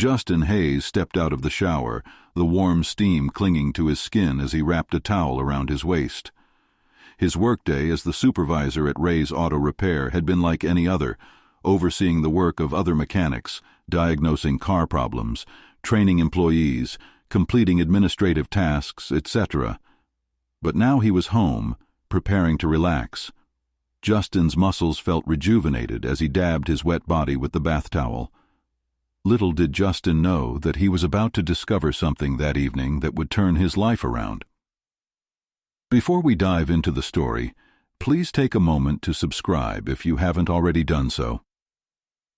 Justin Hayes stepped out of the shower, the warm steam clinging to his skin as he wrapped a towel around his waist. His workday as the supervisor at Ray's Auto Repair had been like any other, overseeing the work of other mechanics, diagnosing car problems, training employees, completing administrative tasks, etc. But now he was home, preparing to relax. Justin's muscles felt rejuvenated as he dabbed his wet body with the bath towel. Little did Justin know that he was about to discover something that evening that would turn his life around. Before we dive into the story, please take a moment to subscribe if you haven't already done so.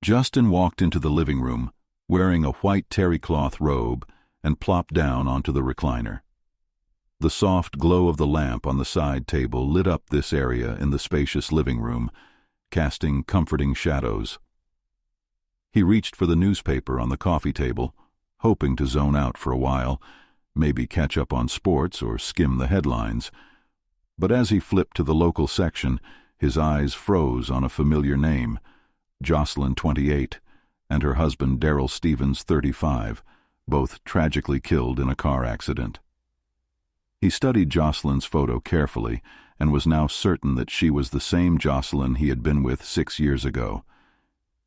Justin walked into the living room, wearing a white terry cloth robe, and plopped down onto the recliner. The soft glow of the lamp on the side table lit up this area in the spacious living room, casting comforting shadows. He reached for the newspaper on the coffee table, hoping to zone out for a while, maybe catch up on sports or skim the headlines. But as he flipped to the local section, his eyes froze on a familiar name, Jocelyn, 28, and her husband Darrell Stevens, 35, both tragically killed in a car accident. He studied Jocelyn's photo carefully and was now certain that she was the same Jocelyn he had been with 6 years ago.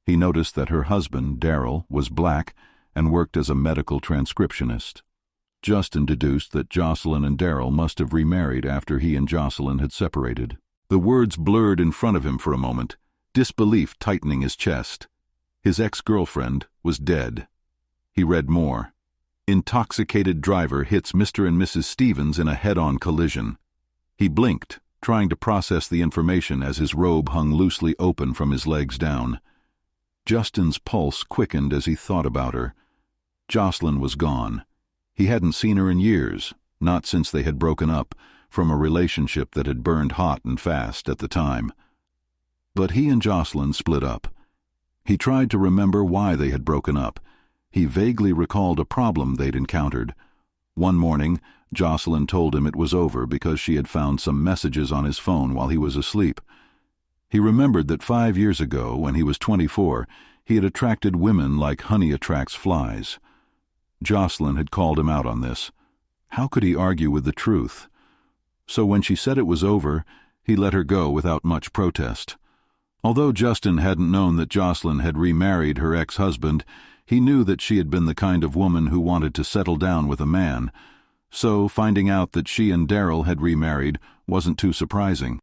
He noticed that her husband, Darrell, was black and worked as a medical transcriptionist. Justin deduced that Jocelyn and Darrell must have remarried after he and Jocelyn had separated. The words blurred in front of him for a moment, disbelief tightening his chest. His ex-girlfriend was dead. He read more. Intoxicated driver hits Mr. and Mrs. Stevens in a head-on collision. He blinked, trying to process the information as his robe hung loosely open from his legs down. Justin's pulse quickened as he thought about her. Jocelyn was gone. He hadn't seen her in years, not since they had broken up, from a relationship that had burned hot and fast at the time. But he and Jocelyn split up. He tried to remember why they had broken up. He vaguely recalled a problem they'd encountered. One morning, Jocelyn told him it was over because she had found some messages on his phone while he was asleep. He remembered that 5 years ago, when he was 24, he had attracted women like honey attracts flies. Jocelyn had called him out on this. How could he argue with the truth? So when she said it was over, he let her go without much protest. Although Justin hadn't known that Jocelyn had remarried her ex-husband, he knew that she had been the kind of woman who wanted to settle down with a man. So finding out that she and Darrell had remarried wasn't too surprising.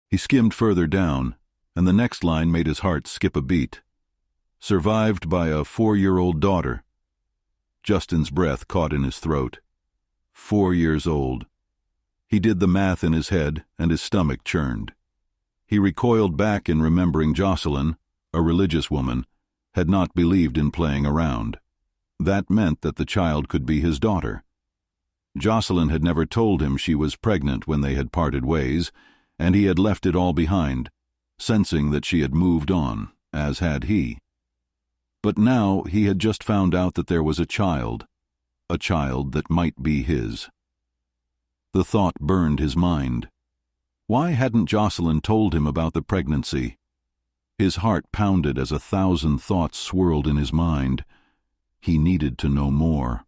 He skimmed further down, and the next line made his heart skip a beat. Survived by a 4-year-old daughter. Justin's breath caught in his throat. 4 years old. He did the math in his head, and his stomach churned. He recoiled back in remembering Jocelyn, a religious woman, had not believed in playing around. That meant that the child could be his daughter. Jocelyn had never told him she was pregnant when they had parted ways, and he had left it all behind, sensing that she had moved on, as had he. But now he had just found out that there was a child that might be his. The thought burned his mind. Why hadn't Jocelyn told him about the pregnancy? His heart pounded as 1,000 thoughts swirled in his mind. He needed to know more.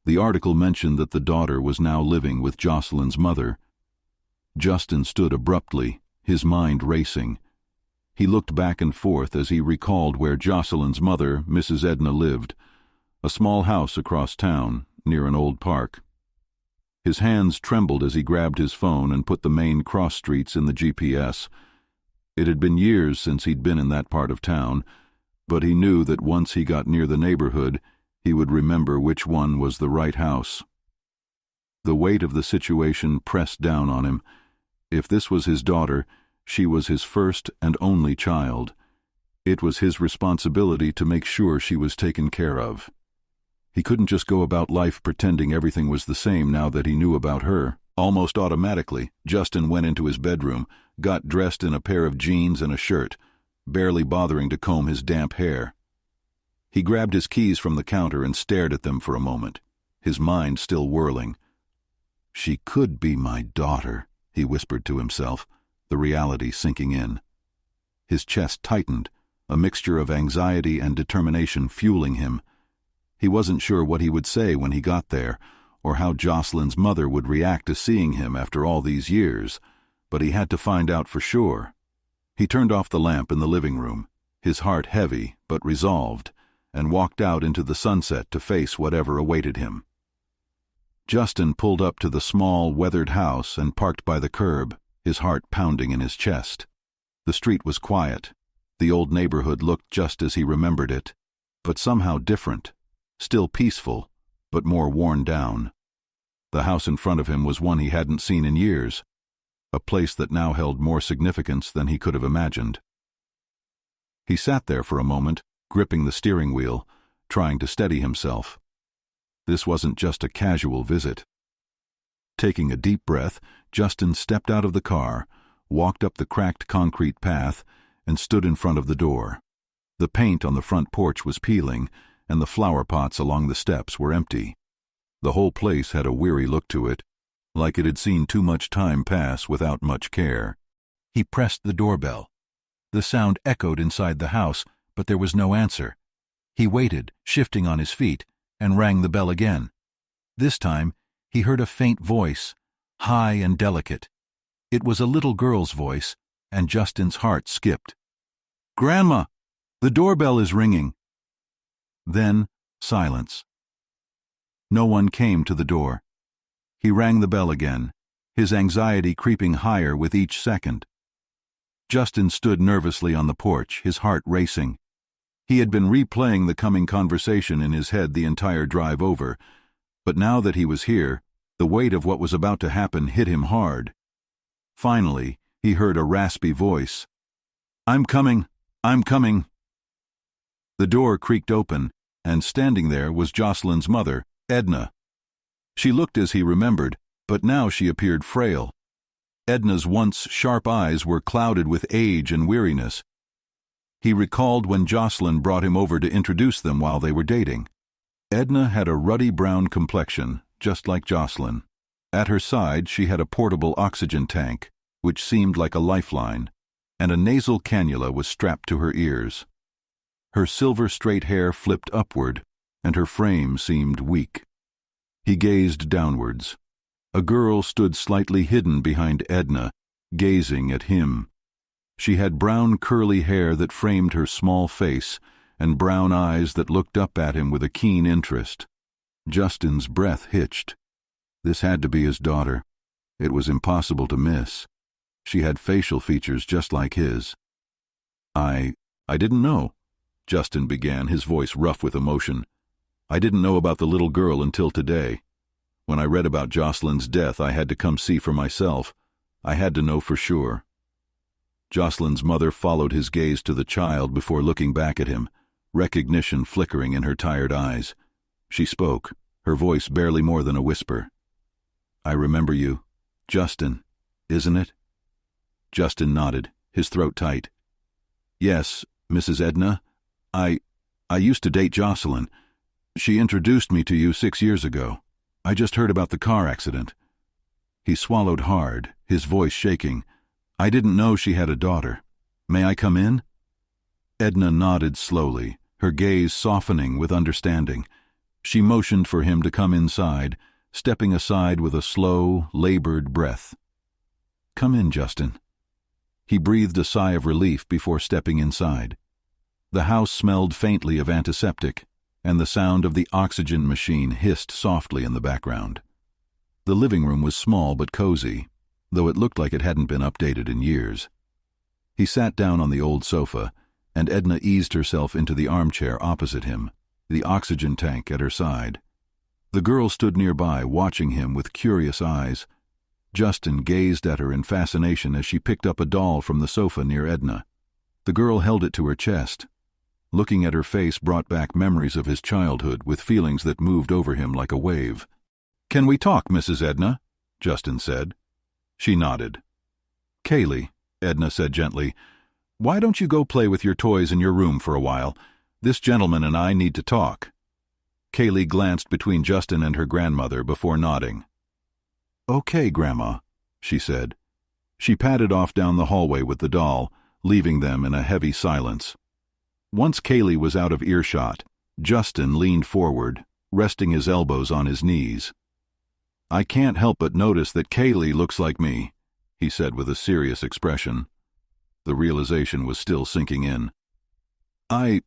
The article mentioned that the daughter was now living with Jocelyn's mother. Justin stood abruptly, his mind racing. He looked back and forth as he recalled where Jocelyn's mother, Mrs. Edna, lived, a small house across town, near an old park. His hands trembled as he grabbed his phone and put the main cross streets in the GPS. It had been years since he'd been in that part of town, but he knew that once he got near the neighborhood, he would remember which one was the right house. The weight of the situation pressed down on him. If this was his daughter, she was his first and only child. It was his responsibility to make sure she was taken care of. He couldn't just go about life pretending everything was the same now that he knew about her. Almost automatically, Justin went into his bedroom, got dressed in a pair of jeans and a shirt, barely bothering to comb his damp hair. He grabbed his keys from the counter and stared at them for a moment, his mind still whirling. She could be my daughter, he whispered to himself, the reality sinking in. His chest tightened, a mixture of anxiety and determination fueling him. He wasn't sure what he would say when he got there, or how Jocelyn's mother would react to seeing him after all these years, but he had to find out for sure. He turned off the lamp in the living room, his heart heavy but resolved, and walked out into the sunset to face whatever awaited him. Justin pulled up to the small, weathered house and parked by the curb, his heart pounding in his chest. The street was quiet. The old neighborhood looked just as he remembered it, but somehow different, still peaceful, but more worn down. The house in front of him was one he hadn't seen in years, a place that now held more significance than he could have imagined. He sat there for a moment, gripping the steering wheel, trying to steady himself. This wasn't just a casual visit. Taking a deep breath, Justin stepped out of the car, walked up the cracked concrete path, and stood in front of the door. The paint on the front porch was peeling, and the flower pots along the steps were empty. The whole place had a weary look to it, like it had seen too much time pass without much care. He pressed the doorbell. The sound echoed inside the house, but there was no answer. He waited, shifting on his feet, and rang the bell again. This time, he heard a faint voice, high and delicate. It was a little girl's voice, and Justin's heart skipped. "Grandma, the doorbell is ringing." Then, silence. No one came to the door. He rang the bell again, his anxiety creeping higher with each second. Justin stood nervously on the porch, his heart racing. He had been replaying the coming conversation in his head the entire drive over, but now that he was here, the weight of what was about to happen hit him hard. Finally, he heard a raspy voice. "I'm coming, I'm coming." The door creaked open, and standing there was Jocelyn's mother, Edna. She looked as he remembered, but now she appeared frail. Edna's once sharp eyes were clouded with age and weariness. He recalled when Jocelyn brought him over to introduce them while they were dating. Edna had a ruddy brown complexion, just like Jocelyn. At her side she had a portable oxygen tank, which seemed like a lifeline, and a nasal cannula was strapped to her ears. Her silver straight hair flipped upward, and her frame seemed weak. He gazed downwards. A girl stood slightly hidden behind Edna, gazing at him. She had brown curly hair that framed her small face, and brown eyes that looked up at him with a keen interest. Justin's breath hitched. This had to be his daughter. It was impossible to miss. She had facial features just like his. I didn't know," Justin began, his voice rough with emotion. "I didn't know about the little girl until today. When I read about Jocelyn's death, I had to come see for myself. I had to know for sure." Jocelyn's mother followed his gaze to the child before looking back at him, recognition flickering in her tired eyes. She spoke, her voice barely more than a whisper. "I remember you. Justin, isn't it?" Justin nodded, his throat tight. "Yes, Mrs. Edna. I used to date Jocelyn. She introduced me to you 6 years ago. I just heard about the car accident." He swallowed hard, his voice shaking. "I didn't know she had a daughter. May I come in?" Edna nodded slowly, her gaze softening with understanding. She motioned for him to come inside, stepping aside with a slow, labored breath. "Come in, Justin." He breathed a sigh of relief before stepping inside. The house smelled faintly of antiseptic, and the sound of the oxygen machine hissed softly in the background. The living room was small but cozy, though it looked like it hadn't been updated in years. He sat down on the old sofa, and Edna eased herself into the armchair opposite him, the oxygen tank at her side. The girl stood nearby, watching him with curious eyes. Justin gazed at her in fascination as she picked up a doll from the sofa near Edna. The girl held it to her chest. Looking at her face brought back memories of his childhood with feelings that moved over him like a wave. "Can we talk, Mrs. Edna?" Justin said. She nodded. "Kaylee," Edna said gently, "why don't you go play with your toys in your room for a while? This gentleman and I need to talk." Kaylee glanced between Justin and her grandmother before nodding. "Okay, Grandma," she said. She padded off down the hallway with the doll, leaving them in a heavy silence. Once Kaylee was out of earshot, Justin leaned forward, resting his elbows on his knees. "I can't help but notice that Kaylee looks like me," he said with a serious expression. The realization was still sinking in. I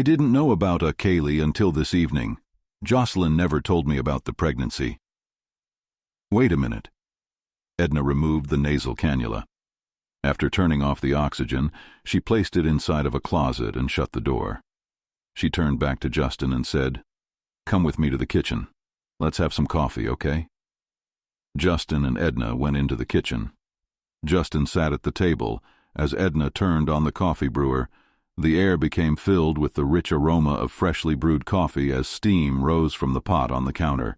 didn't know about a Kaylee until this evening. Jocelyn never told me about the pregnancy." "Wait a minute." Edna removed the nasal cannula. After turning off the oxygen, she placed it inside of a closet and shut the door. She turned back to Justin and said, "Come with me to the kitchen. Let's have some coffee, okay?" Justin and Edna went into the kitchen. Justin sat at the table. As Edna turned on the coffee brewer, the air became filled with the rich aroma of freshly brewed coffee as steam rose from the pot on the counter.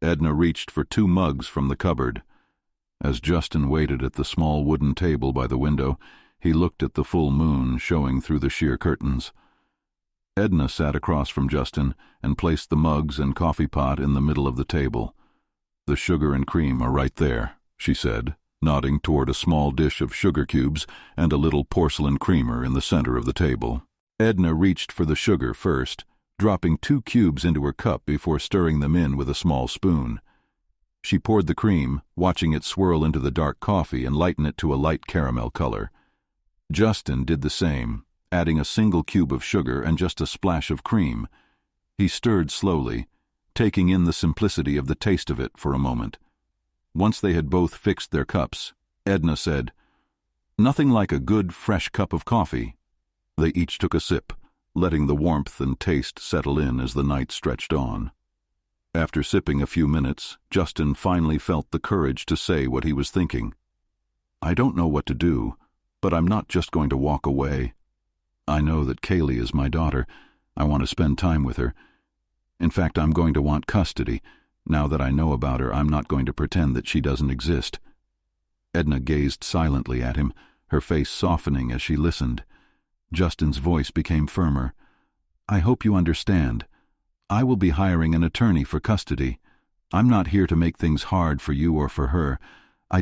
Edna reached for 2 mugs from the cupboard. As Justin waited at the small wooden table by the window, he looked at the full moon showing through the sheer curtains. Edna sat across from Justin and placed the mugs and coffee pot in the middle of the table. "The sugar and cream are right there," she said, nodding toward a small dish of sugar cubes and a little porcelain creamer in the center of the table. Edna reached for the sugar first, dropping 2 cubes into her cup before stirring them in with a small spoon. She poured the cream, watching it swirl into the dark coffee and lighten it to a light caramel color. Justin did the same, adding a single cube of sugar and just a splash of cream. He stirred slowly, taking in the simplicity of the taste of it for a moment. Once they had both fixed their cups, Edna said, "Nothing like a good, fresh cup of coffee." They each took a sip, letting the warmth and taste settle in as the night stretched on. After sipping a few minutes, Justin finally felt the courage to say what he was thinking. "I don't know what to do, but I'm not just going to walk away. I know that Kaylee is my daughter. I want to spend time with her. In fact, I'm going to want custody. Now that I know about her, I'm not going to pretend that she doesn't exist." Edna gazed silently at him, her face softening as she listened. Justin's voice became firmer. "I hope you understand. I will be hiring an attorney for custody. I'm not here to make things hard for you or for her. I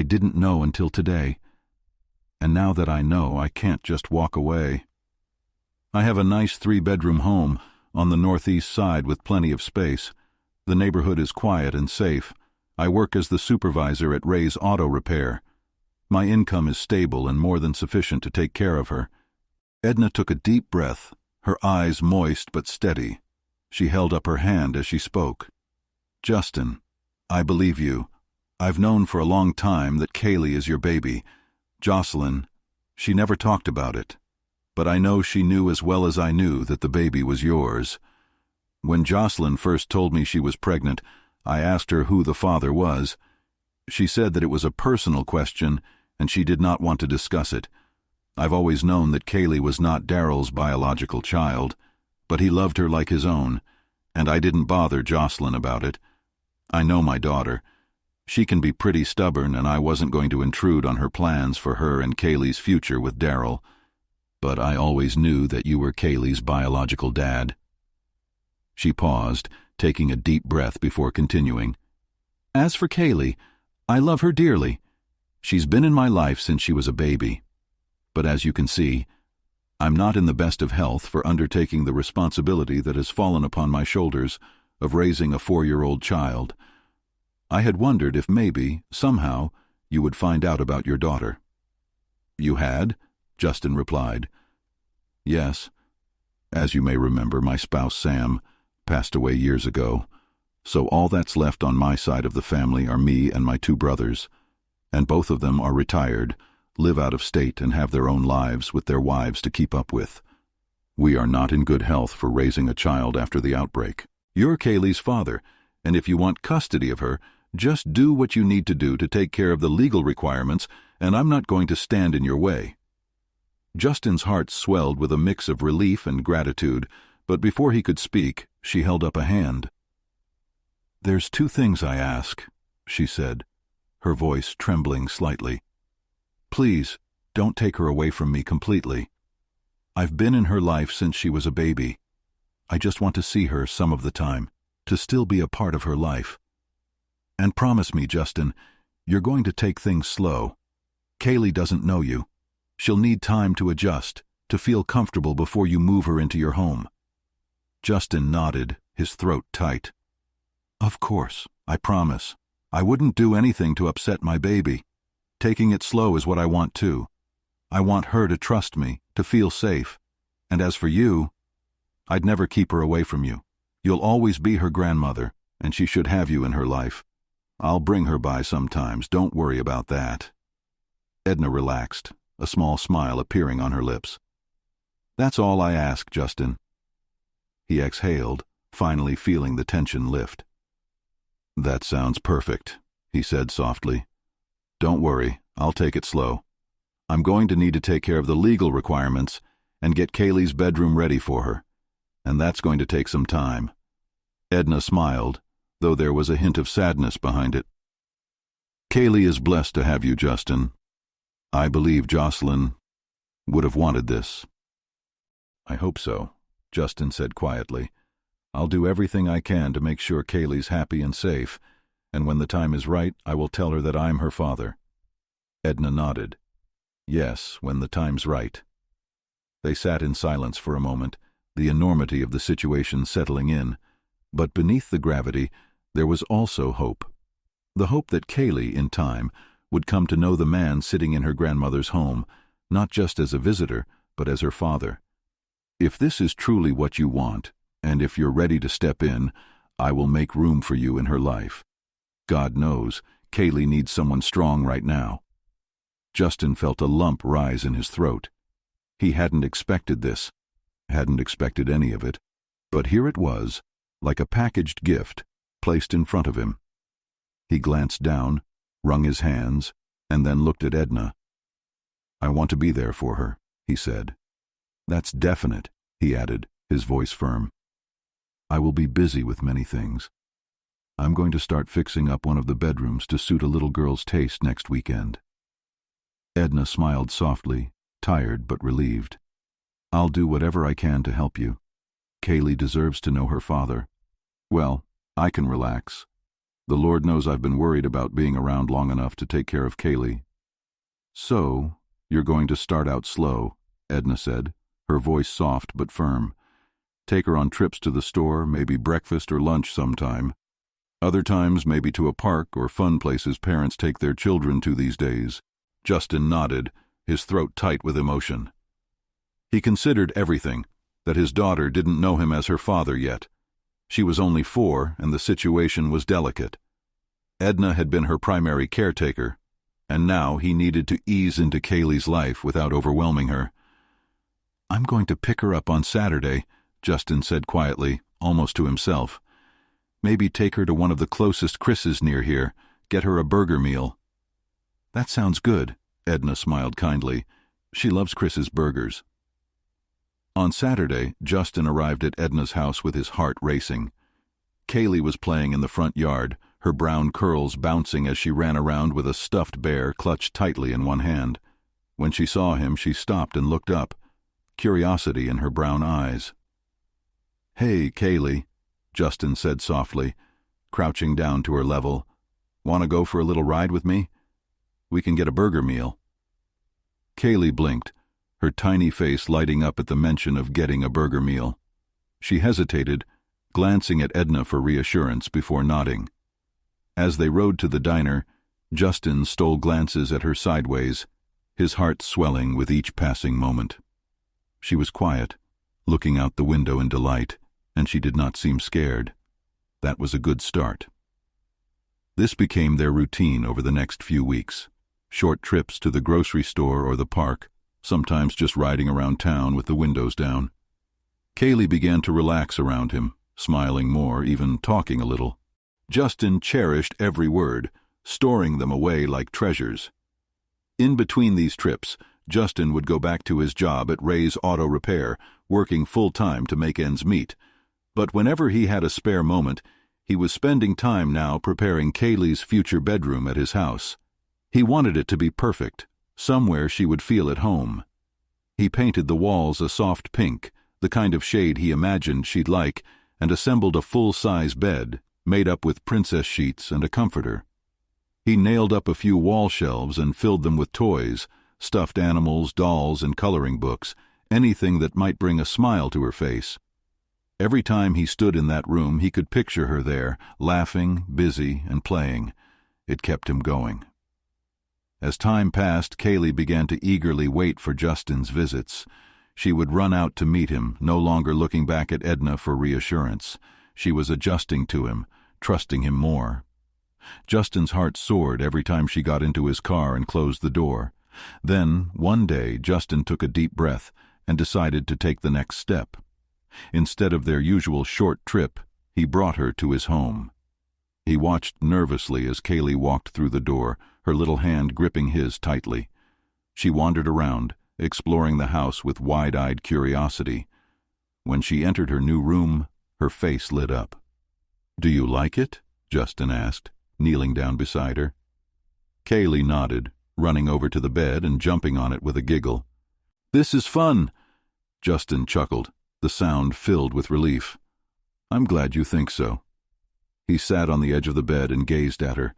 didn't know until today. And now that I know, I can't just walk away. I have a nice 3-bedroom home on the northeast side with plenty of space. The neighborhood is quiet and safe. I work as the supervisor at Ray's Auto Repair. My income is stable and more than sufficient to take care of her." Edna took a deep breath, her eyes moist but steady. She held up her hand as she spoke. "Justin, I believe you. I've known for a long time that Kaylee is your baby. Jocelyn, she never talked about it. But I know she knew as well as I knew that the baby was yours. When Jocelyn first told me she was pregnant, I asked her who the father was. She said that it was a personal question and she did not want to discuss it. I've always known that Kaylee was not Daryl's biological child, but he loved her like his own, and I didn't bother Jocelyn about it. I know my daughter. She can be pretty stubborn, and I wasn't going to intrude on her plans for her and Kaylee's future with Daryl. But I always knew that you were Kaylee's biological dad." She paused, taking a deep breath before continuing. "As for Kaylee, I love her dearly. She's been in my life since she was a baby. But as you can see, I'm not in the best of health for undertaking the responsibility that has fallen upon my shoulders of raising a 4-year-old child. I had wondered if maybe, somehow, you would find out about your daughter." "You had?" Justin replied. "Yes. As you may remember, my spouse Sam passed away years ago, so all that's left on my side of the family are me and my 2 brothers, and both of them are retired, live out of state, and have their own lives with their wives to keep up with. We are not in good health for raising a child after the outbreak. You're Kaylee's father, and if you want custody of her, just do what you need to do to take care of the legal requirements, and I'm not going to stand in your way." Justin's heart swelled with a mix of relief and gratitude, but before he could speak, she held up a hand. "There's 2 things I ask," she said, her voice trembling slightly. "Please, don't take her away from me completely. I've been in her life since she was a baby. I just want to see her some of the time, to still be a part of her life. And promise me, Justin, you're going to take things slow. Kaylee doesn't know you. She'll need time to adjust, to feel comfortable before you move her into your home. Justin nodded, his throat tight. Of course, I promise. I wouldn't do anything to upset my baby. Taking it slow is what I want too. I want her to trust me, to feel safe. And as for you, I'd never keep her away from you. You'll always be her grandmother, and she should have you in her life. I'll bring her by sometimes, don't worry about that. Edna relaxed, a small smile appearing on her lips. That's all I ask, Justin. He exhaled, finally feeling the tension lift. That sounds perfect, he said softly. Don't worry, I'll take it slow. I'm going to need to take care of the legal requirements and get Kaylee's bedroom ready for her, and that's going to take some time. Edna smiled, though there was a hint of sadness behind it. Kaylee is blessed to have you, Justin. I believe Jocelyn would have wanted this. I hope so, Justin said quietly. I'll do everything I can to make sure Kaylee's happy and safe, and when the time is right, I will tell her that I'm her father. Edna nodded. Yes, when the time's right. They sat in silence for a moment, the enormity of the situation settling in, but beneath the gravity, there was also hope. The hope that Kaylee, in time, would come to know the man sitting in her grandmother's home, not just as a visitor, but as her father. If this is truly what you want, and if you're ready to step in, I will make room for you in her life. God knows, Kaylee needs someone strong right now. Justin felt a lump rise in his throat. He hadn't expected this, hadn't expected any of it, but here it was, like a packaged gift, placed in front of him. He glanced down, wrung his hands, and then looked at Edna. I want to be there for her, he said. That's definite, he added, his voice firm. I will be busy with many things. I'm going to start fixing up one of the bedrooms to suit a little girl's taste next weekend. Edna smiled softly, tired but relieved. I'll do whatever I can to help you. Kaylee deserves to know her father. Well, I can relax. The Lord knows I've been worried about being around long enough to take care of Kaylee. So, you're going to start out slow, Edna said, her voice soft but firm. Take her on trips to the store, maybe breakfast or lunch sometime. Other times, maybe to a park or fun places parents take their children to these days. Justin nodded, his throat tight with emotion. He considered everything, that his daughter didn't know him as her father yet. She was only 4, and the situation was delicate. Edna had been her primary caretaker, and now he needed to ease into Kaylee's life without overwhelming her. I'm going to pick her up on Saturday, Justin said quietly, almost to himself. Maybe take her to one of the closest Chris's near here, get her a burger meal. That sounds good, Edna smiled kindly. She loves Chris's burgers. On Saturday, Justin arrived at Edna's house with his heart racing. Kaylee was playing in the front yard, her brown curls bouncing as she ran around with a stuffed bear clutched tightly in one hand. When she saw him, she stopped and looked up, curiosity in her brown eyes. Hey, Kaylee, Justin said softly, crouching down to her level. Want to go for a little ride with me? We can get a burger meal. Kaylee blinked, her tiny face lighting up at the mention of getting a burger meal. She hesitated, glancing at Edna for reassurance before nodding. As they rode to the diner, Justin stole glances at her sideways, his heart swelling with each passing moment. She was quiet, looking out the window in delight, and she did not seem scared. That was a good start. This became their routine over the next few weeks. Short trips to the grocery store or the park, sometimes just riding around town with the windows down. Kaylee began to relax around him, smiling more, even talking a little. Justin cherished every word, storing them away like treasures. In between these trips, Justin would go back to his job at Ray's Auto Repair, working full-time to make ends meet. But whenever he had a spare moment, he was spending time now preparing Kaylee's future bedroom at his house. He wanted it to be perfect, somewhere she would feel at home. He painted the walls a soft pink, the kind of shade he imagined she'd like, and assembled a full-size bed, made up with princess sheets and a comforter. He nailed up a few wall shelves and filled them with toys, stuffed animals, dolls, and coloring books, anything that might bring a smile to her face. Every time he stood in that room, he could picture her there, laughing, busy, and playing. It kept him going. As time passed, Kaylee began to eagerly wait for Justin's visits. She would run out to meet him, no longer looking back at Edna for reassurance. She was adjusting to him, trusting him more. Justin's heart soared every time she got into his car and closed the door. Then, one day, Justin took a deep breath and decided to take the next step. Instead of their usual short trip, he brought her to his home. He watched nervously as Kaylee walked through the door, her little hand gripping his tightly. She wandered around, exploring the house with wide-eyed curiosity. When she entered her new room, her face lit up. "Do you like it?" Justin asked, kneeling down beside her. Kaylee nodded, running over to the bed and jumping on it with a giggle. "This is fun!" Justin chuckled, the sound filled with relief. "I'm glad you think so." He sat on the edge of the bed and gazed at her.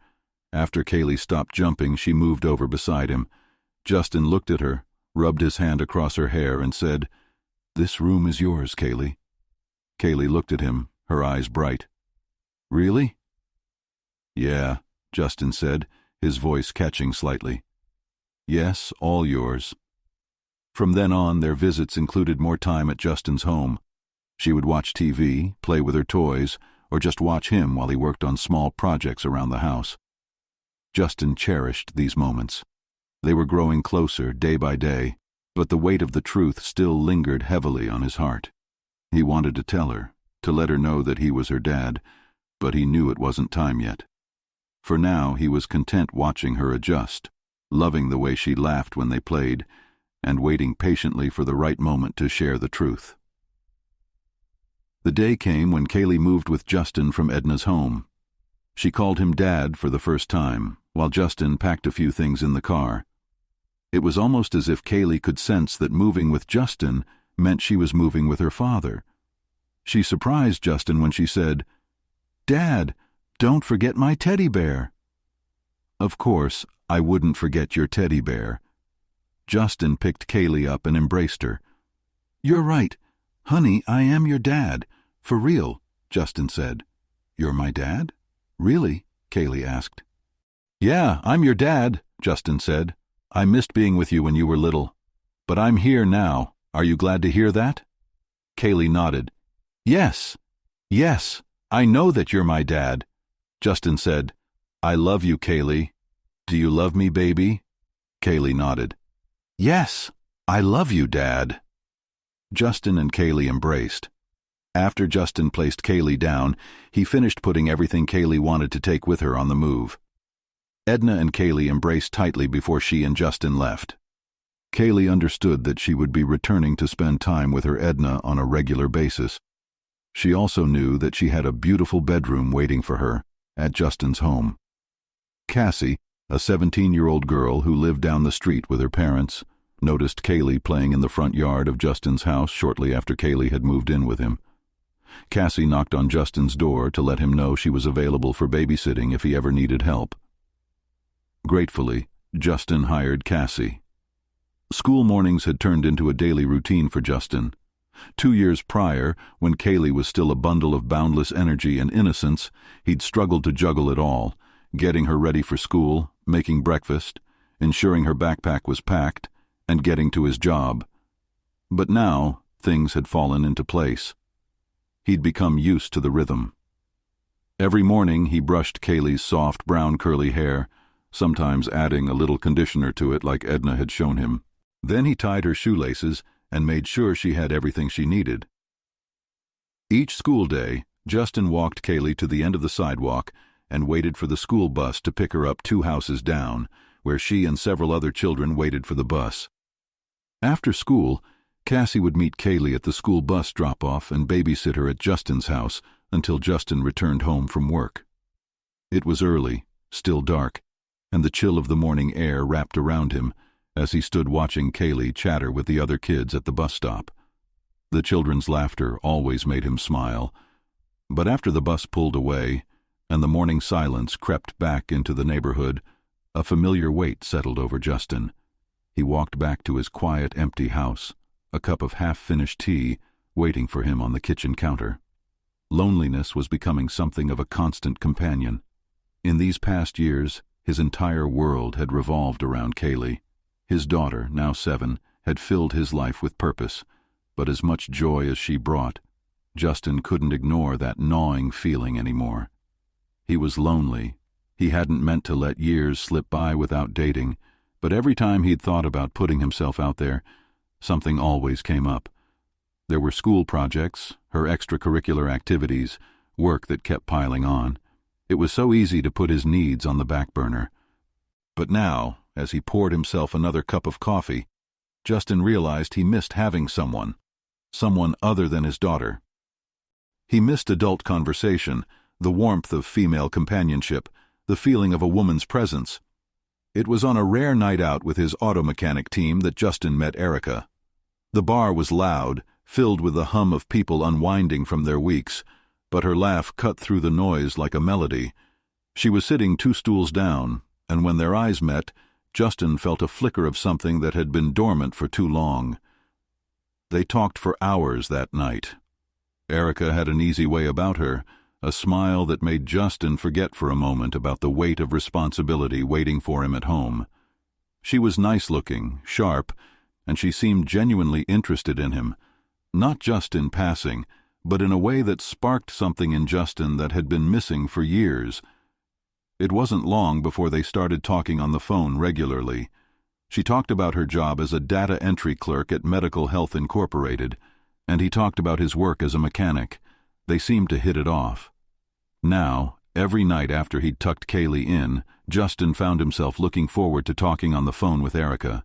After Kaylee stopped jumping, she moved over beside him. Justin looked at her, rubbed his hand across her hair, and said, "This room is yours, Kaylee." Kaylee looked at him, her eyes bright. "Really?" "Yeah," Justin said, his voice catching slightly. "Yes, all yours." From then on, their visits included more time at Justin's home. She would watch TV, play with her toys, or just watch him while he worked on small projects around the house. Justin cherished these moments. They were growing closer day by day, but the weight of the truth still lingered heavily on his heart. He wanted to tell her, to let her know that he was her dad, but he knew it wasn't time yet. For now, he was content watching her adjust, loving the way she laughed when they played, and waiting patiently for the right moment to share the truth. The day came when Kaylee moved with Justin from Edna's home. She called him Dad for the first time, while Justin packed a few things in the car. It was almost as if Kaylee could sense that moving with Justin meant she was moving with her father. She surprised Justin when she said, "Dad, don't forget my teddy bear." "Of course, I wouldn't forget your teddy bear." Justin picked Kaylee up and embraced her. "You're right. Honey, I am your dad. For real," Justin said. "You're my dad? Really?" Kaylee asked. "Yeah, I'm your dad," Justin said. "I missed being with you when you were little. But I'm here now. Are you glad to hear that?" Kaylee nodded. "Yes, yes, I know that you're my dad." Justin said, "I love you, Kaylee. Do you love me, baby?" Kaylee nodded. "Yes, I love you, Dad." Justin and Kaylee embraced. After Justin placed Kaylee down, he finished putting everything Kaylee wanted to take with her on the move. Edna and Kaylee embraced tightly before she and Justin left. Kaylee understood that she would be returning to spend time with her Edna on a regular basis. She also knew that she had a beautiful bedroom waiting for her at Justin's home. Cassie, a 17-year-old girl who lived down the street with her parents, noticed Kaylee playing in the front yard of Justin's house shortly after Kaylee had moved in with him. Cassie knocked on Justin's door to let him know she was available for babysitting if he ever needed help. Gratefully, Justin hired Cassie. School mornings had turned into a daily routine for Justin. 2 years prior, when Kaylee was still a bundle of boundless energy and innocence, he'd struggled to juggle it all, getting her ready for school, making breakfast, ensuring her backpack was packed, and getting to his job. But now, things had fallen into place. He'd become used to the rhythm. Every morning he brushed Kaylee's soft brown curly hair, sometimes adding a little conditioner to it like Edna had shown him. Then he tied her shoelaces and made sure she had everything she needed. Each school day, Justin walked Kaylee to the end of the sidewalk and waited for the school bus to pick her up 2 houses down, where she and several other children waited for the bus. After school, Cassie would meet Kaylee at the school bus drop-off and babysit her at Justin's house until Justin returned home from work. It was early, still dark, and the chill of the morning air wrapped around him as he stood watching Kaylee chatter with the other kids at the bus stop. The children's laughter always made him smile, but after the bus pulled away and the morning silence crept back into the neighborhood, a familiar weight settled over Justin. He walked back to his quiet, empty house, a cup of half-finished tea waiting for him on the kitchen counter. Loneliness was becoming something of a constant companion. In these past years, his entire world had revolved around Kaylee. His daughter, now 7, had filled his life with purpose, but as much joy as she brought, Justin couldn't ignore that gnawing feeling anymore. He was lonely. He hadn't meant to let years slip by without dating, but every time he'd thought about putting himself out there, something always came up. There were school projects, her extracurricular activities, work that kept piling on. It was so easy to put his needs on the back burner. But now, as he poured himself another cup of coffee, Justin realized he missed having someone other than his daughter. He missed adult conversation, the warmth of female companionship, the feeling of a woman's presence. It was on a rare night out with his auto mechanic team that Justin met Erica. The bar was loud, filled with the hum of people unwinding from their weeks, but her laugh cut through the noise like a melody. She was sitting 2 stools down, and when their eyes met, Justin felt a flicker of something that had been dormant for too long. They talked for hours that night. Erica had an easy way about her, a smile that made Justin forget for a moment about the weight of responsibility waiting for him at home. She was nice-looking, sharp, and she seemed genuinely interested in him, not just in passing, but in a way that sparked something in Justin that had been missing for years. It wasn't long before they started talking on the phone regularly. She talked about her job as a data entry clerk at Medical Health Incorporated, and he talked about his work as a mechanic. They seemed to hit it off. Now, every night after he'd tucked Kaylee in, Justin found himself looking forward to talking on the phone with Erica.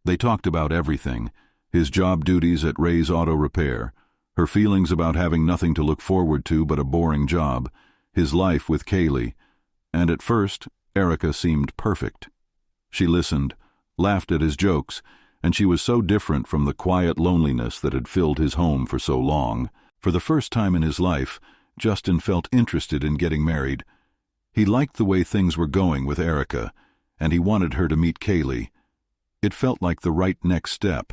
They talked about everything: his job duties at Ray's Auto Repair, her feelings about having nothing to look forward to but a boring job, his life with Kaylee, and at first, Erica seemed perfect. She listened, laughed at his jokes, and she was so different from the quiet loneliness that had filled his home for so long. For the first time in his life, Justin felt interested in getting married. He liked the way things were going with Erica, and he wanted her to meet Kaylee. It felt like the right next step.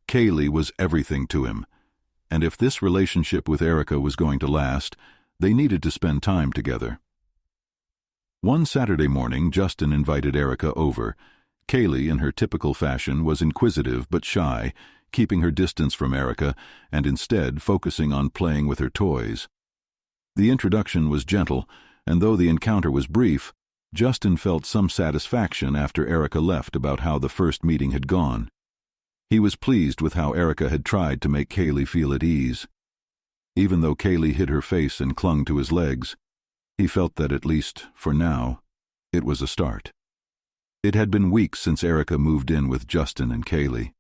Kaylee was everything to him, and if this relationship with Erica was going to last, they needed to spend time together. One Saturday morning, Justin invited Erica over. Kaylee, in her typical fashion, was inquisitive but shy, keeping her distance from Erica and instead focusing on playing with her toys. The introduction was gentle, and though the encounter was brief, Justin felt some satisfaction after Erica left about how the first meeting had gone. He was pleased with how Erica had tried to make Kaylee feel at ease. Even though Kaylee hid her face and clung to his legs, he felt that, at least for now, it was a start. It had been weeks since Erica moved in with Justin and Kaylee.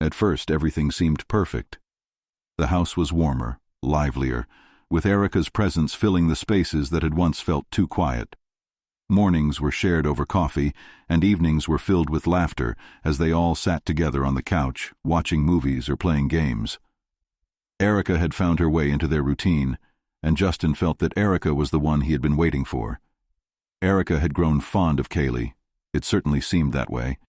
At first, everything seemed perfect. The house was warmer, livelier, with Erica's presence filling the spaces that had once felt too quiet. Mornings were shared over coffee, and evenings were filled with laughter as they all sat together on the couch, watching movies or playing games. Erica had found her way into their routine, and Justin felt that Erica was the one he had been waiting for. Erica had grown fond of Kaylee. It certainly seemed that way.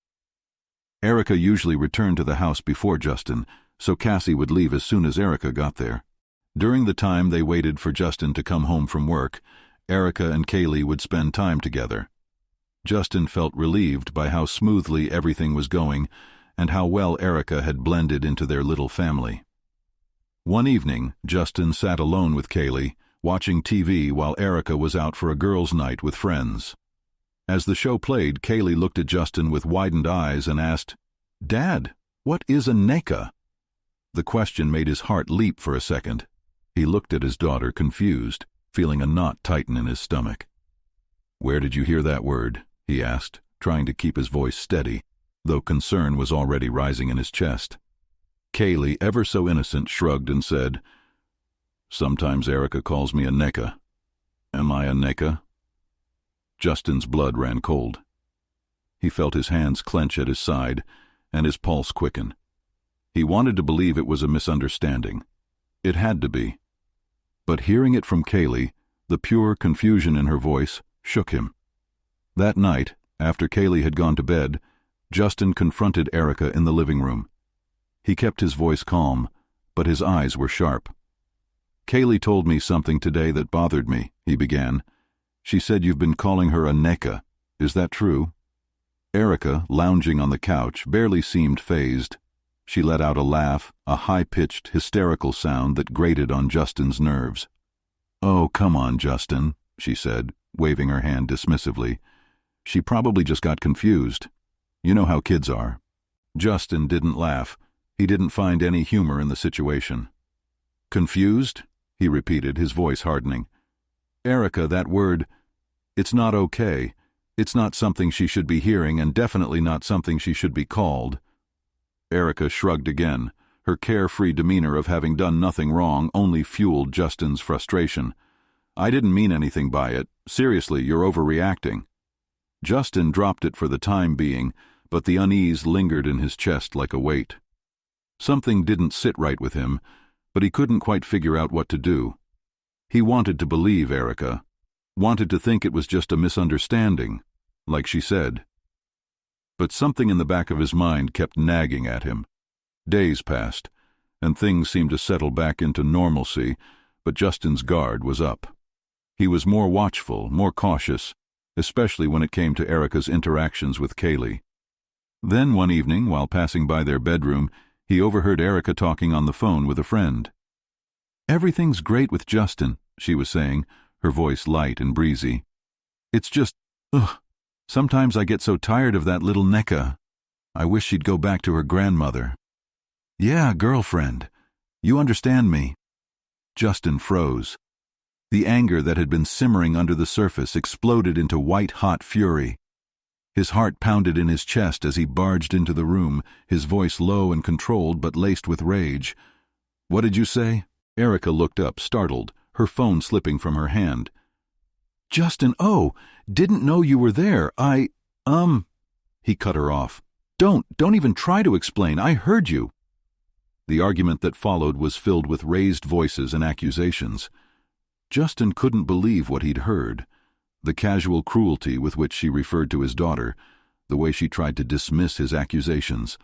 Erica usually returned to the house before Justin, so Cassie would leave as soon as Erica got there. During the time they waited for Justin to come home from work, Erica and Kaylee would spend time together. Justin felt relieved by how smoothly everything was going and how well Erica had blended into their little family. One evening, Justin sat alone with Kaylee, watching TV while Erica was out for a girls' night with friends. As the show played, Kaylee looked at Justin with widened eyes and asked, "Dad, what is a NECA?" The question made his heart leap for a second. He looked at his daughter, confused, feeling a knot tighten in his stomach. "Where did you hear that word?" he asked, trying to keep his voice steady, though concern was already rising in his chest. Kaylee, ever so innocent, shrugged and said, "Sometimes Erica calls me a NECA. Am I a NECA?" Justin's blood ran cold. He felt his hands clench at his side and his pulse quicken. He wanted to believe it was a misunderstanding. It had to be. But hearing it from Kaylee, the pure confusion in her voice shook him. That night, after Kaylee had gone to bed, Justin confronted Erica in the living room. He kept his voice calm, but his eyes were sharp. "Kaylee told me something today that bothered me," he began. "She said you've been calling her a neka. Is that true?" Erica, lounging on the couch, barely seemed fazed. She let out a laugh, a high-pitched, hysterical sound that grated on Justin's nerves. "Oh, come on, Justin," she said, waving her hand dismissively. "She probably just got confused. You know how kids are." Justin didn't laugh. He didn't find any humor in the situation. "Confused?" he repeated, his voice hardening. "Erica, that word, it's not okay. It's not something she should be hearing, and definitely not something she should be called." Erica shrugged again. Her carefree demeanor of having done nothing wrong only fueled Justin's frustration. "I didn't mean anything by it. Seriously, you're overreacting." Justin dropped it for the time being, but the unease lingered in his chest like a weight. Something didn't sit right with him, but he couldn't quite figure out what to do. He wanted to believe Erica, wanted to think it was just a misunderstanding, like she said. But something in the back of his mind kept nagging at him. Days passed, and things seemed to settle back into normalcy, but Justin's guard was up. He was more watchful, more cautious, especially when it came to Erica's interactions with Kaylee. Then one evening, while passing by their bedroom, he overheard Erica talking on the phone with a friend. "Everything's great with Justin," she was saying, her voice light and breezy. "It's just, sometimes I get so tired of that little neka. I wish she'd go back to her grandmother." "Yeah, girlfriend. You understand me." Justin froze. The anger that had been simmering under the surface exploded into white-hot fury. His heart pounded in his chest as he barged into the room, his voice low and controlled but laced with rage. "What did you say?" Erica looked up, startled, her phone slipping from her hand. "Justin, didn't know you were there. He cut her off. Don't even try to explain. I heard you." The argument that followed was filled with raised voices and accusations. Justin couldn't believe what he'd heard. The casual cruelty with which she referred to his daughter, the way she tried to dismiss his accusations.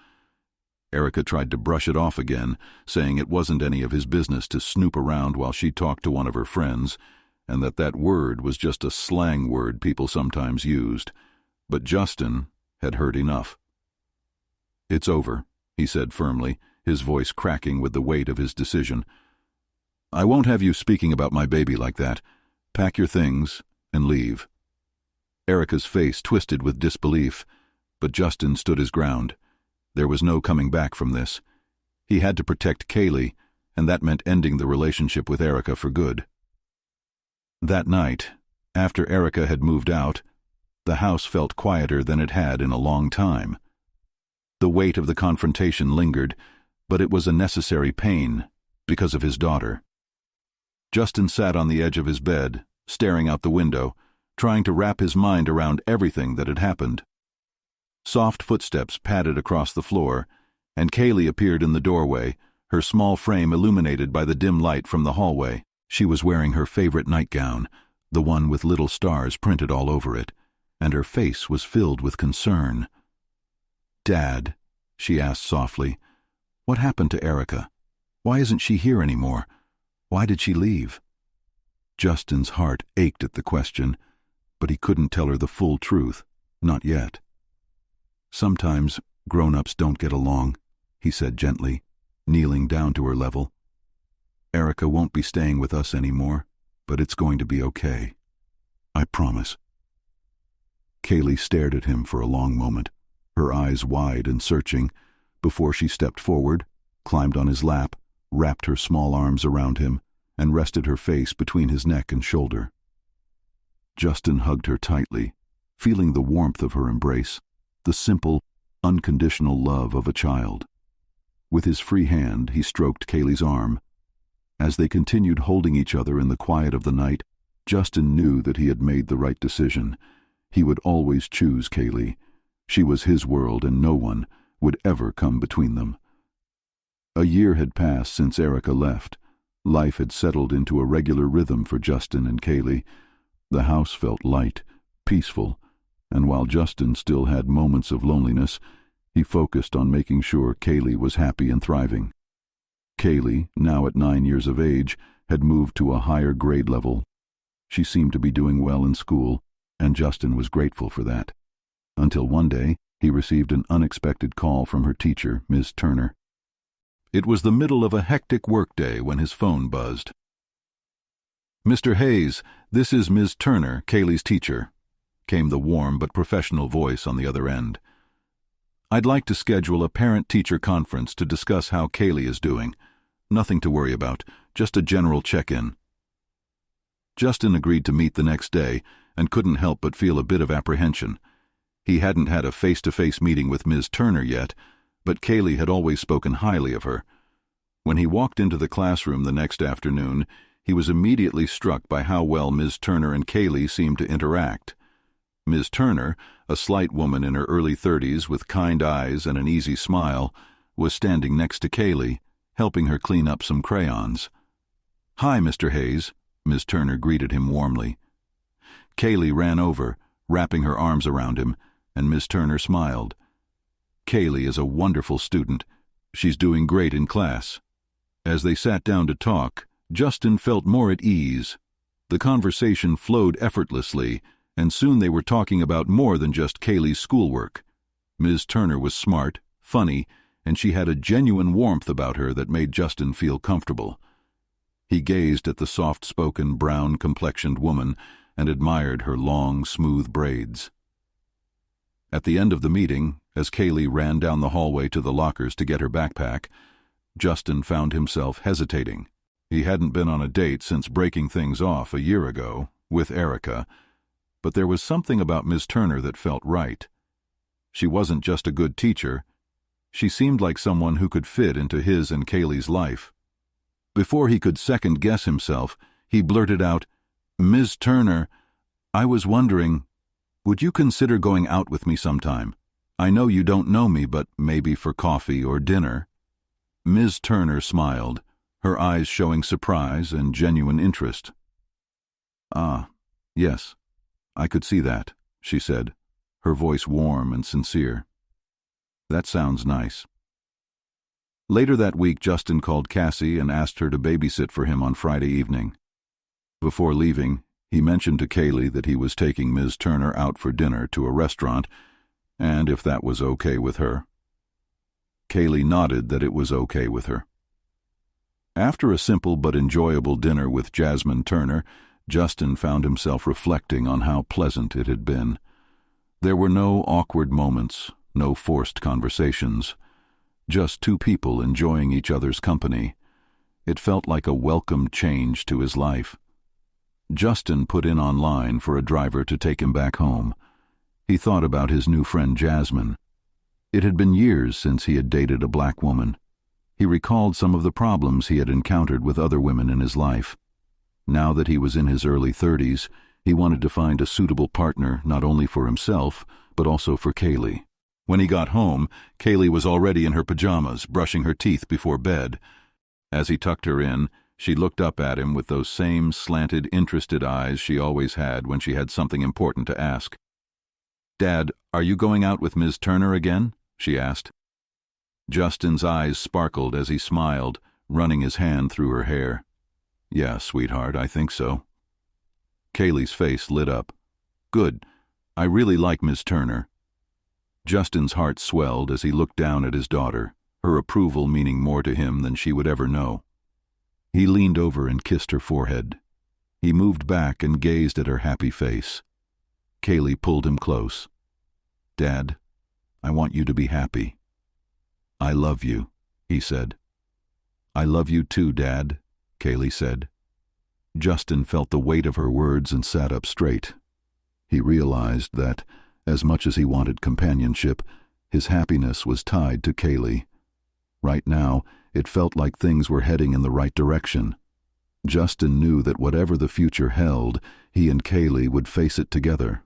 Erica tried to brush it off again, saying it wasn't any of his business to snoop around while she talked to one of her friends, and that word was just a slang word people sometimes used. But Justin had heard enough. "It's over," he said firmly, his voice cracking with the weight of his decision. "I won't have you speaking about my baby like that. Pack your things and leave." Erica's face twisted with disbelief, but Justin stood his ground. There was no coming back from this. He had to protect Kaylee, and that meant ending the relationship with Erica for good. That night, after Erica had moved out, the house felt quieter than it had in a long time. The weight of the confrontation lingered, but it was a necessary pain because of his daughter. Justin sat on the edge of his bed, staring out the window, trying to wrap his mind around everything that had happened. Soft footsteps padded across the floor, and Kaylee appeared in the doorway, her small frame illuminated by the dim light from the hallway. She was wearing her favorite nightgown, the one with little stars printed all over it, and her face was filled with concern. "Dad," she asked softly, "what happened to Erica? Why isn't she here anymore? Why did she leave?" Justin's heart ached at the question, but he couldn't tell her the full truth, not yet. "Sometimes grown-ups don't get along," he said gently, kneeling down to her level. "Erica won't be staying with us anymore, but it's going to be okay. I promise." Kaylee stared at him for a long moment, her eyes wide and searching, before she stepped forward, climbed on his lap, wrapped her small arms around him, and rested her face between his neck and shoulder. Justin hugged her tightly, feeling the warmth of her embrace, the simple, unconditional love of a child. With his free hand, he stroked Kaylee's arm. As they continued holding each other in the quiet of the night, Justin knew that he had made the right decision. He would always choose Kaylee. She was his world, and no one would ever come between them. A year had passed since Erica left. Life had settled into a regular rhythm for Justin and Kaylee. The house felt light, peaceful, and while Justin still had moments of loneliness, He focused on making sure Kaylee was happy and thriving. Kaylee, now at 9 years of age, had moved to a higher grade level. She seemed to be doing well in school, and Justin was grateful for that. Until one day, he received an unexpected call from her teacher, Ms. Turner. It was the middle of a hectic workday when his phone buzzed. "Mr. Hayes, this is Ms. Turner, Kaylee's teacher," came the warm but professional voice on the other end. "I'd like to schedule a parent-teacher conference to discuss how Kaylee is doing. Nothing to worry about, just a general check-in." Justin agreed to meet the next day and couldn't help but feel a bit of apprehension. He hadn't had a face-to-face meeting with Ms. Turner yet, but Kaylee had always spoken highly of her. When he walked into the classroom the next afternoon, he was immediately struck by how well Ms. Turner and Kaylee seemed to interact. Ms. Turner, a slight woman in her early 30s with kind eyes and an easy smile, was standing next to Kaylee, helping her clean up some crayons. "Hi, Mr. Hayes," Ms. Turner greeted him warmly. Kaylee ran over, wrapping her arms around him, and Ms. Turner smiled. "Kaylee is a wonderful student. She's doing great in class." As they sat down to talk, Justin felt more at ease. The conversation flowed effortlessly, and soon they were talking about more than just Kaylee's schoolwork. Ms. Turner was smart, funny, and she had a genuine warmth about her that made Justin feel comfortable. He gazed at the soft-spoken, brown-complexioned woman and admired her long, smooth braids. At the end of the meeting, as Kaylee ran down the hallway to the lockers to get her backpack, Justin found himself hesitating. He hadn't been on a date since breaking things off a year ago, with Erica, but there was something about Ms. Turner that felt right. She wasn't just a good teacher. She seemed like someone who could fit into his and Kaylee's life. Before he could second-guess himself, he blurted out, "Ms. Turner, I was wondering, would you consider going out with me sometime? I know you don't know me, but maybe for coffee or dinner?" Ms. Turner smiled, her eyes showing surprise and genuine interest. "Ah, yes, I could see that," she said, her voice warm and sincere. "That sounds nice." Later that week, Justin called Cassie and asked her to babysit for him on Friday evening. Before leaving, he mentioned to Kaylee that he was taking Ms. Turner out for dinner to a restaurant, and if that was okay with her. Kaylee nodded that it was okay with her. After a simple but enjoyable dinner with Jasmine Turner, Justin found himself reflecting on how pleasant it had been. There were no awkward moments, no forced conversations, just two people enjoying each other's company. It felt like a welcome change to his life. Justin put in online for a driver to take him back home. He thought about his new friend Jasmine. It had been years since he had dated a black woman. He recalled some of the problems he had encountered with other women in his life. Now that he was in his early 30s, he wanted to find a suitable partner not only for himself, but also for Kaylee. When he got home, Kaylee was already in her pajamas, brushing her teeth before bed. As he tucked her in, she looked up at him with those same slanted, interested eyes she always had when she had something important to ask. "Dad, are you going out with Ms. Turner again?" she asked. Justin's eyes sparkled as he smiled, running his hand through her hair. "Yeah, sweetheart, I think so." Kaylee's face lit up. "Good. I really like Ms. Turner." Justin's heart swelled as he looked down at his daughter, her approval meaning more to him than she would ever know. He leaned over and kissed her forehead. He moved back and gazed at her happy face. Kaylee pulled him close. "Dad, I want you to be happy." "I love you," he said. "I love you too, Dad," Kaylee said. Justin felt the weight of her words and sat up straight. He realized that, as much as he wanted companionship, his happiness was tied to Kaylee. Right now, it felt like things were heading in the right direction. Justin knew that whatever the future held, he and Kaylee would face it together.